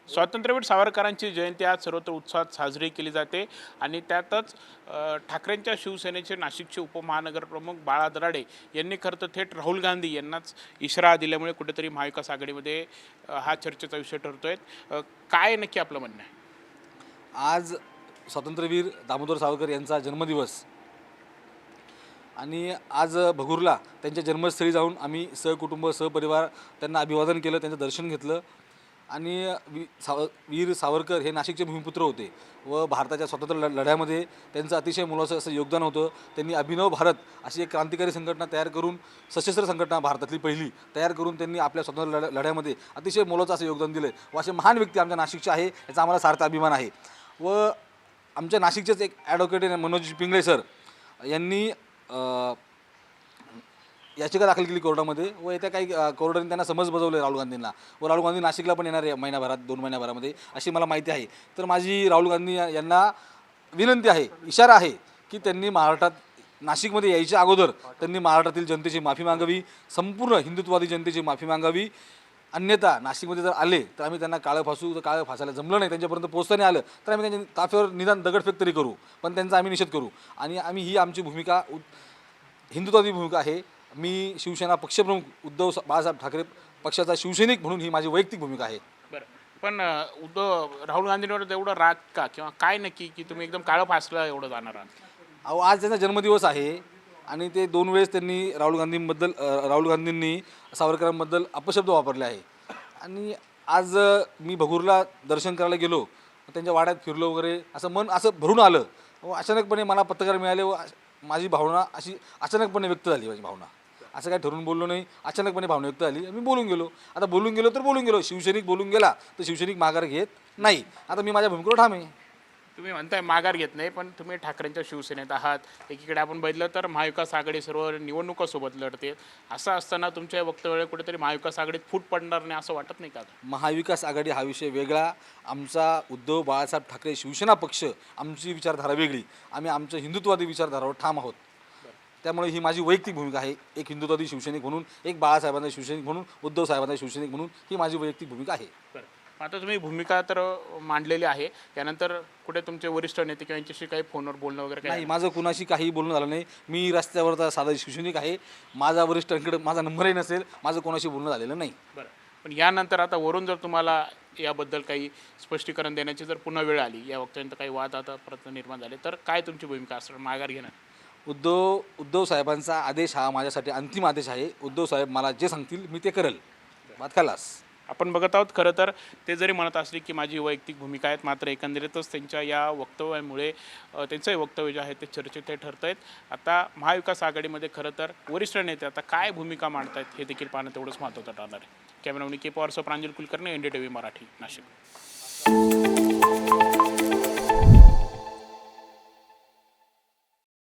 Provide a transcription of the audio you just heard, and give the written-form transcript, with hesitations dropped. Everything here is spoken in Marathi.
स्वातंत्र्यवीर सावरकरांची जयंती आज सर्वत्र उत्साहात साजरी केली जाते आणि त्यातच ठाकरेंच्या शिवसेनेचे नाशिकचे उपमहानगरप्रमुख बाळा दराडे यांनी खरं तर थेट राहुल गांधी यांनाच इशारा दिल्यामुळे कुठेतरी महाविकास आघाडीमध्ये हा चर्चेचा विषय ठरतोय। काय नक्की आपलं म्हणणं आहे? आज स्वातंत्र्यवीर दामोदर सावरकर यांचा जन्मदिवस आणि आज भगूरला त्यांच्या जन्मस्थळी जाऊन आम्ही सहकुटुंब सहपरिवार त्यांना अभिवादन केलं, त्यांचं दर्शन घेतलं आणि वीर सावरकर हे नाशिकचे भूमिपुत्र होते व भारताच्या स्वातंत्र्य लढ्यामध्ये त्यांचं अतिशय मोलाचं असं योगदान होतं। त्यांनी अभिनव भारत अशी एक क्रांतिकारी संघटना तयार करून, सशस्त्र संघटना भारतातली पहिली तयार करून त्यांनी आपल्या स्वातंत्र्य लढ्यामध्ये अतिशय मोलाचं असं योगदान दिलं व असे महान व्यक्ती आमच्या नाशिकचे आहे, याचा आम्हाला सार्थ अभिमान आहे। व आमच्या नाशिकचेच एक ॲडव्होकेट मनोज पिंगळे सर यांनी याचिका दाखल केली कोर्टामध्ये व येत्या काही कोर्टाने त्यांना समज बजावले राहुल गांधींना व राहुल गांधी नाशिकला पण येणार आहे महिनाभरात 2 महिन्याभरामध्ये अशी मला माहिती आहे। तर माझी राहुल गांधी यांना विनंती आहे, इशारा आहे की त्यांनी महाराष्ट्रात नाशिकमध्ये यायच्या अगोदर त्यांनी महाराष्ट्रातील जनतेची माफी मागावी, संपूर्ण हिंदुत्ववादी जनतेची माफी मागावी। अन्यथा नाशिकमध्ये जर आले तर आम्ही त्यांना काळं फासू, तर काळं फासायला जमलं नाही, त्यांच्यापर्यंत पोहोचता नाही आलं तर आम्ही त्यांच्या ताफ्यावर निदान दगडफेक तरी करू, पण त्यांचा आम्ही निषेध करू। आणि आम्ही ही आमची भूमिका हिंदुत्वादी भूमिका आहे। मी शिवसेना पक्षप्रमुख उद्धव बाळासाहेब ठाकरे पक्षाचा शिवसैनिक म्हणून ही माझी वैयक्तिक भूमिका आहे। बरं, पण राहुल गांधींवर एवढं राग का किंवा काय नक्की की तुम्ही एकदम काळं फासलं एवढं जाणार आहात? अहो, आज त्यांचा जन्मदिवस आहे आणि ते 2 वेळेस त्यांनी राहुल गांधींनी सावरकरांबद्दल अपशब्द वापरले आहे। आणि आज मी भगूरला दर्शन करायला गेलो, त्यांच्या वाड्यात फिरलो वगैरे, असं मन असं भरून आलं व अचानकपणे मला पत्रकार मिळाले व माझी भावना अशी अचानकपणे व्यक्त झाली। माझी भावना असं काय ठरवून बोललो नाही, अचानकपणे भावना व्यक्त झाली, मी बोलून गेलो। आता बोलून गेलो, शिवसैनिक बोलून गेला तर शिवसैनिक माघार घेत नाही। आता मी माझ्या भूमिकेवर ठाम आहे। तुम्ही म्हणताय माघार घेत नाही, पण तुम्ही ठाकरेंच्या शिवसेनेत आहात। एकीकडे आपण बघितलं तर महाविकास आघाडी सर्व निवडणुकासोबत लढते, असं असताना तुमच्या वक्तव्यामुळे कुठेतरी महाविकास आघाडीत फूट पडणार नाही असं वाटत नाही का? महाविकास आघाडी हा विषय वेगळा, आमचा उद्धव बाळासाहेब ठाकरे शिवसेना पक्ष, आमची विचारधारा वेगळी, आम्ही आमच्या हिंदुत्ववादी विचारधारावर ठाम आहोत। त्यामुळे ही माझी वैयक्तिक भूमिका आहे, एक हिंदुत्ववादी शिवसैनिक म्हणून, एक बाळासाहेबांचा शिवसैनिक म्हणून, उद्धव साहेबांचा शिवसैनिक म्हणून ही माझी वैयक्तिक भूमिका आहे। बरं, आता तुम्ही भूमिका तर मांडलेली आहे, त्यानंतर कुठे तुमचे वरिष्ठ नेते किंवा यांच्याशी काही फोनवर बोलणं वगैरे नाही, माझं कुणाशी काही बोलणं झालं नाही। मी रस्त्यावर साधा शिवसैनिक आहे, माझा वरिष्ठांकडे माझा नंबरही नसेल, माझं कोणाशी बोलणं झालेलं नाही। बरं, पण यानंतर आता वरून जर तुम्हाला याबद्दल काही स्पष्टीकरण देण्याची जर पुन्हा वेळ आली, या वक्तव्यानंतर काही वाद आता परत निर्माण झाले, तर काय तुमची भूमिका असणार? माघार घेणार? उद्धव साहेबांचा आदेश हा माझ्यासाठी अंतिम आदेश आहे। उद्धव साहेब मला जे सांगतील मी ते करेल, बात खलास। आपण बघत आहोत खरं तर ते जरी म्हणत असले की माझी वैयक्तिक भूमिका आहेत, मात्र एकंदरीतच त्यांच्या या वक्तव्यामुळे त्यांचंही वक्तव्य जे आहे ते चर्चेत ठरत आहेत। आता महाविकास आघाडीमध्ये खरं तर वरिष्ठ नेते आता काय भूमिका मांडतायत हे देखील पाहणं तेवढंच महत्त्वाचं ठरणार आहे। कॅमेरामॅन के पवारसह प्रांजल कुलकर्णी, NDTV मराठी, नाशिक।